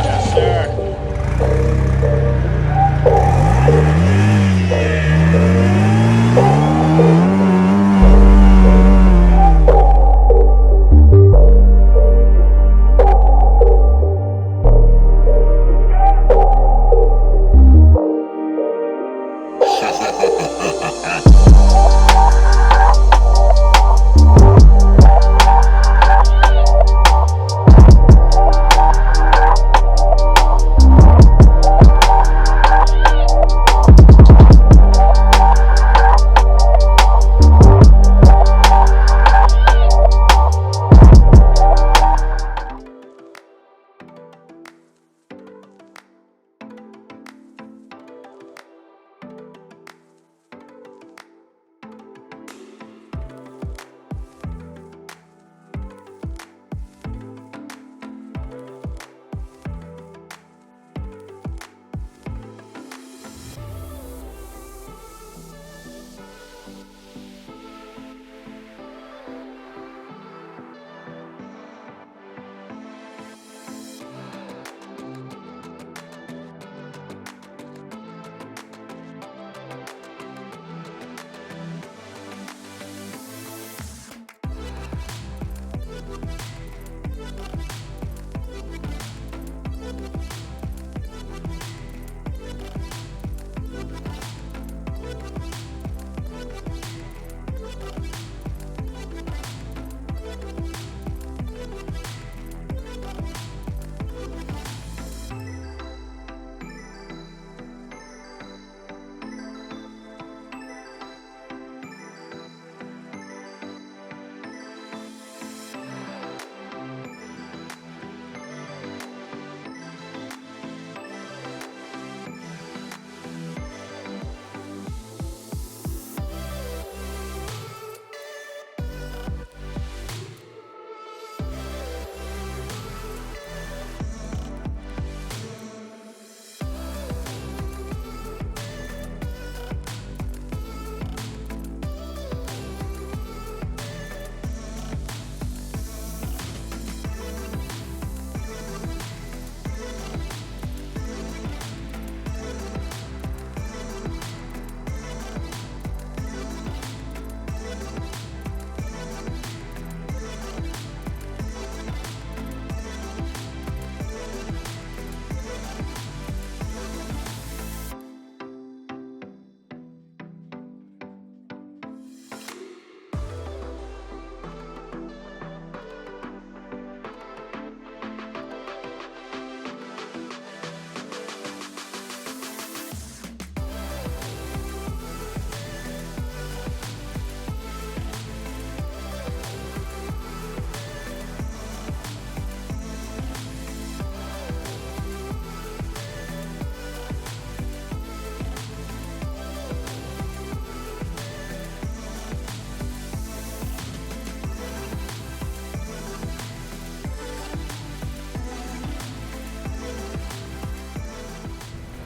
Yes, sir.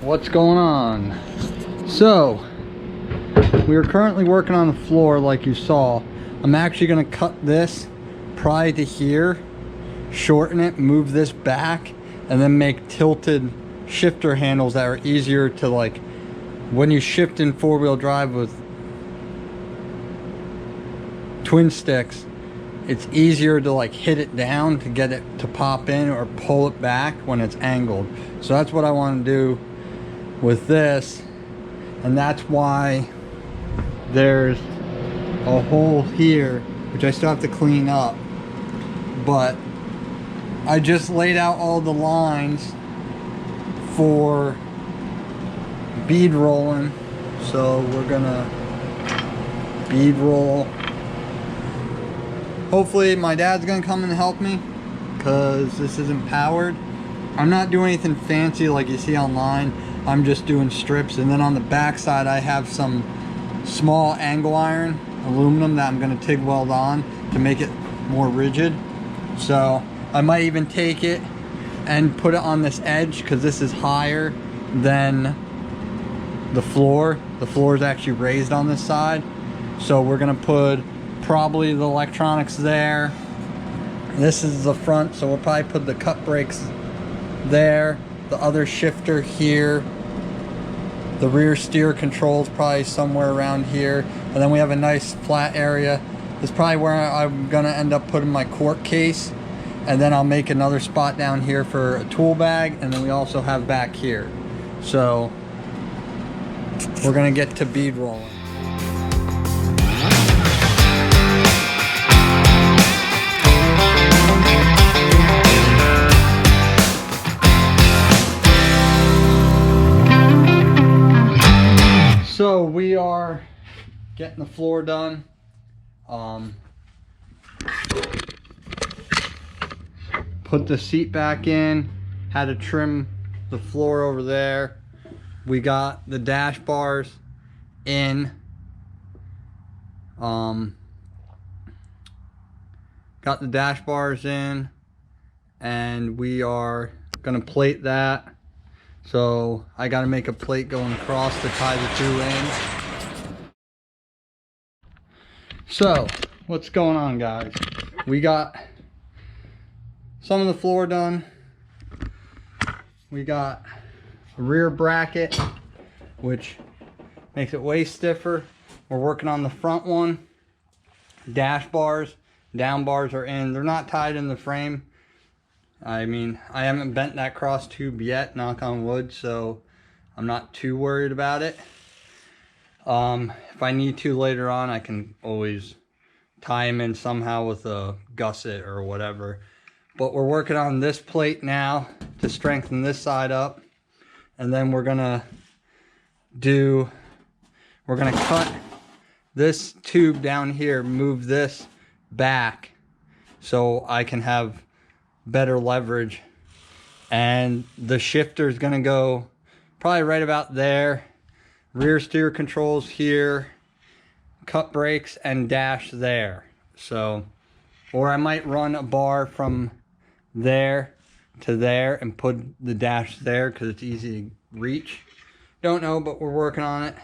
What's going on? So we are currently working on the floor like you saw. I'm actually going to cut this probably to here, shorten it, move this back, and then make tilted shifter handles that are easier to, like, when you shift in four-wheel drive with twin sticks, it's easier to like hit it down to get it to pop in or pull it back when it's angled. So that's what I want to do with this, and that's why there's a hole here which I still have to clean up, but I just laid out all the lines for bead rolling. So we're gonna bead roll. Hopefully my dad's gonna come and help me because this isn't powered. I'm not doing anything fancy like you see online. I'm just doing strips, and then on the back side I have some small angle iron aluminum that I'm gonna TIG weld on to make it more rigid. So I might even take it and put it on this edge because this is higher than the floor. The floor is actually raised on this side. So we're gonna put probably the electronics there, This is the front, so we'll probably put the cut brakes there, the other shifter here, the rear steer controls probably somewhere around here, and then we have a nice flat area. This is probably where I'm gonna end up putting my cork case, and then I'll make another spot down here for a tool bag, and then we also have back here. So we're gonna get to bead rolling. So we are getting the floor done. Put the seat back in, had to trim the floor over there. We got the dash bars in. Got the dash bars in, and we are gonna plate that. So I got to make a plate going across to tie the two ends. So what's going on, guys? We got some of the floor done. We got a rear bracket, which makes it way stiffer. We're working on the front one. Dash bars, down bars are in. They're not tied in the frame. I mean, I haven't bent that cross tube yet, knock on wood, so I'm not too worried about it. If I need to later on, I can always tie them in somehow with a gusset or whatever. But we're working on this plate now to strengthen this side up. And then we're gonna cut this tube down here, move this back so I can have better leverage, and the shifter is going to go probably right about there. Rear steer controls here, cut brakes and dash there. So, or I might run a bar from there to there and put the dash there because it's easy to reach. Don't know, but we're working on it,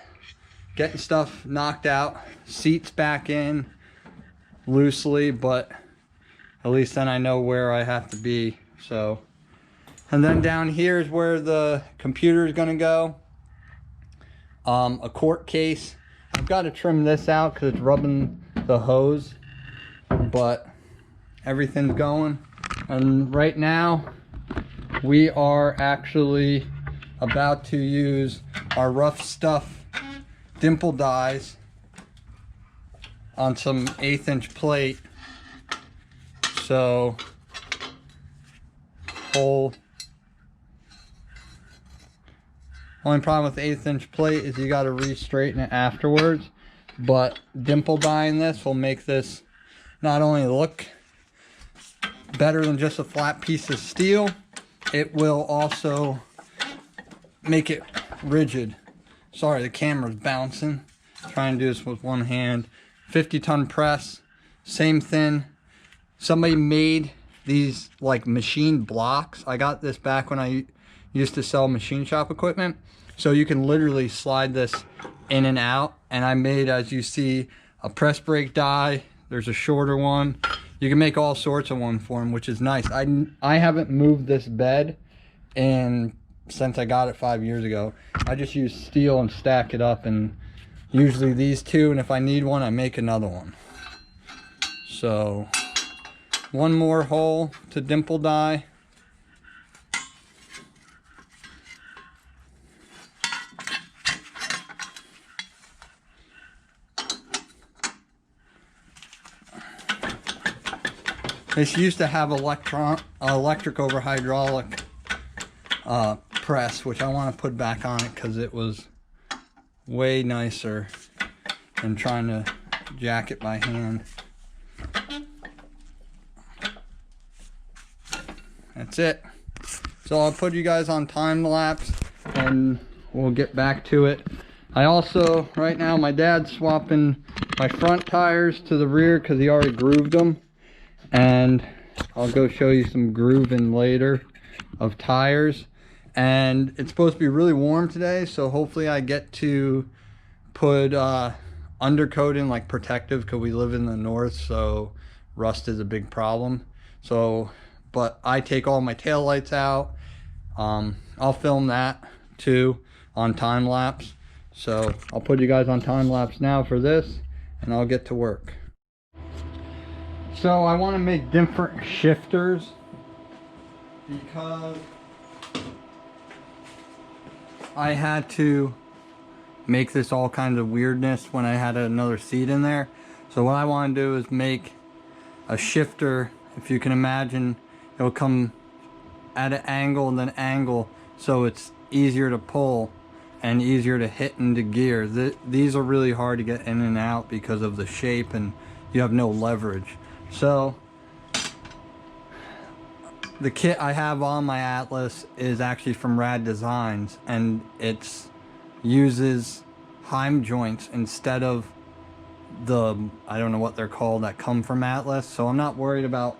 getting stuff knocked out. Seats back in loosely, but at least then I know where I have to be. So, and then down here is where the computer is going to go. A cork case. I've got to trim this out because it's rubbing the hose, but everything's going. And right now we are actually about to use our rough stuff dimple dies on some 1/8 inch plate. So only problem with the 1/8 inch plate is you got to re-straighten it afterwards, but dimple dyeing this will make this not only look better than just a flat piece of steel, it will also make it rigid. Sorry, the camera's bouncing. Trying to do this with one hand. 50-ton press, same thing. Somebody made these like machine blocks. I got this back when I used to sell machine shop equipment. So you can literally slide this in and out. And I made, as you see, a press brake die. There's a shorter one. You can make all sorts of one for them, which is nice. I haven't moved this bed since I got it 5 years ago. I just use steel and stack it up, and usually these two, and if I need one, I make another one. So one more hole to dimple die. This used to have electric over hydraulic press, which I want to put back on it because it was way nicer than trying to jack it by hand. That's it. So I'll put you guys on time lapse and we'll get back to it. I also, right now, my dad's swapping my front tires to the rear because he already grooved them. And I'll go show you some grooving later of tires. And it's supposed to be really warm today, so hopefully I get to put undercoat in, like protective, because we live in the north, so rust is a big problem. So, but I take all my tail lights out. I'll film that too on time lapse. So I'll put you guys on time lapse now for this, and I'll get to work. So I want to make different shifters because I had to make this all kinds of weirdness when I had another seat in there. So what I want to do is make a shifter. If you can imagine, it'll come at an angle and then angle, so it's easier to pull and easier to hit into gear. These are really hard to get in and out because of the shape, and you have no leverage. So the kit I have on my Atlas is actually from Rad Designs, and it uses Heim joints instead of the, I don't know what they're called, that come from Atlas. So I'm not worried about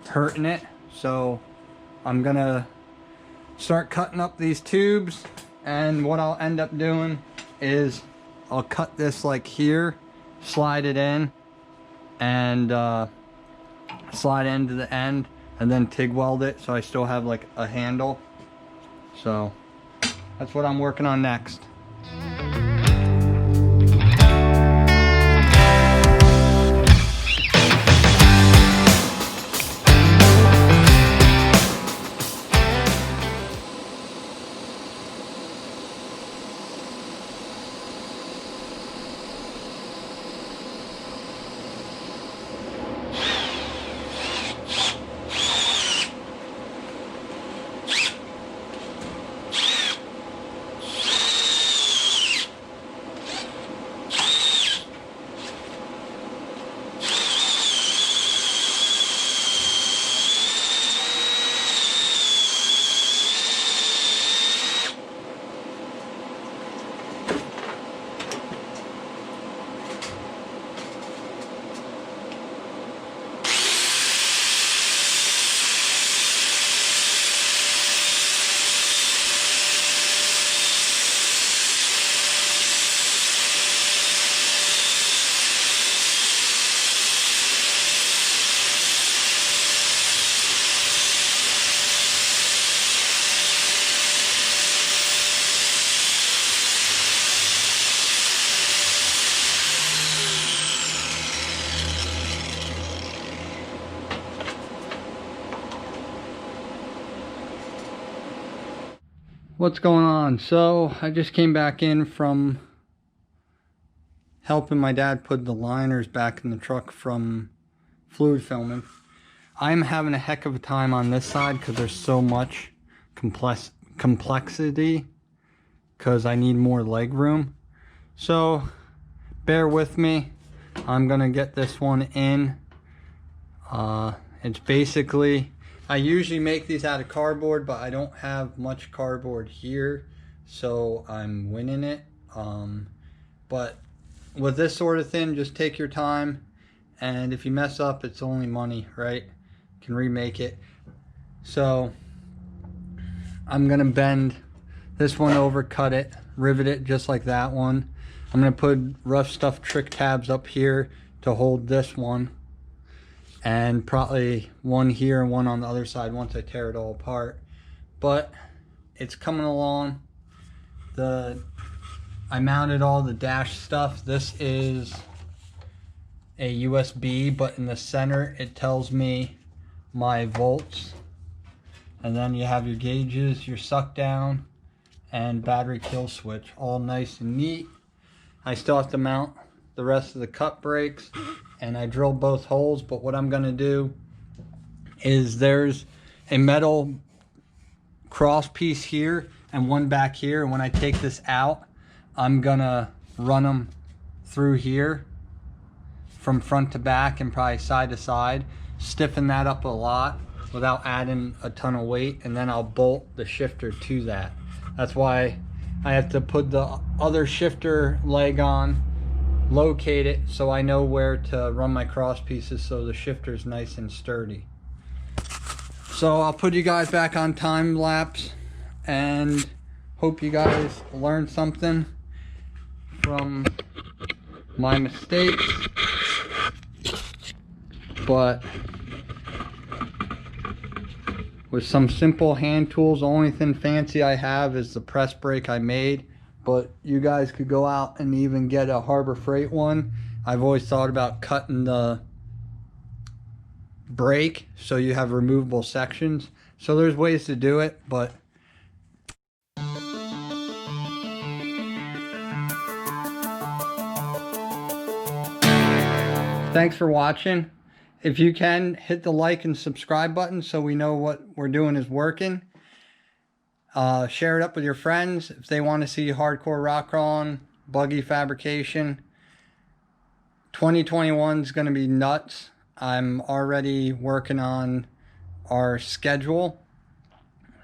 hurting it. So I'm gonna start cutting up these tubes, and what I'll end up doing is I'll cut this like here, slide it in, and slide into the end, and then TIG weld it so I still have like a handle. So that's what I'm working on next. What's going on? So I just came back in from helping my dad put the liners back in the truck from fluid filming. I'm having a heck of a time on this side because there's so much complexity, because I need more leg room. So bear with me. I'm gonna get this one in. It's basically, I usually make these out of cardboard, but I don't have much cardboard here, so I'm winning it. But with this sort of thing, just take your time, and if you mess up, it's only money, right? You can remake it. So I'm gonna bend this one over, cut it, rivet it just like that one. I'm gonna put rough stuff trick tabs up here to hold this one, and probably one here and one on the other side once I tear it all apart. But it's coming along. I mounted all the dash stuff. This is a USB, but in the center it tells me my volts, and then you have your gauges, your suck down, and battery kill switch, all nice and neat. I still have to mount the rest of the cut brakes, and I drilled both holes. But what I'm gonna do is, there's a metal cross piece here and one back here, and when I take this out, I'm gonna run them through here from front to back and probably side to side, stiffen that up a lot without adding a ton of weight, and then I'll bolt the shifter to that. That's why I have to put the other shifter leg on, locate it so I know where to run my cross pieces so the shifter's nice and sturdy. So I'll put you guys back on time lapse, and hope you guys learned something from my mistakes. But with some simple hand tools. The only thing fancy I have is the press brake I made, but you guys could go out and even get a Harbor Freight one. I've always thought about cutting the brake so you have removable sections. So there's ways to do it, but thanks for watching. If you can, hit the like and subscribe button so we know what we're doing is working. Share it up with your friends if they want to see hardcore rock crawling, buggy fabrication. 2021 is going to be nuts. I'm already working on our schedule.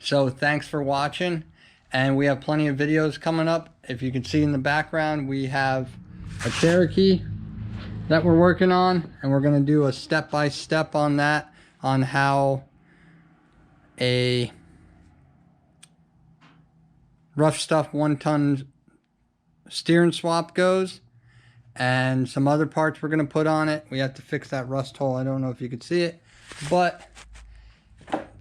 So thanks for watching. And we have plenty of videos coming up. If you can see in the background, we have a Cherokee that we're working on, and we're going to do a step-by-step on that, on how a rough stuff 1-ton steering swap goes, and some other parts we're going to put on it. We have to fix that rust hole. I don't know if you could see it, but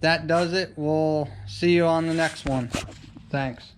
that does it. We'll see you on the next one. Thanks.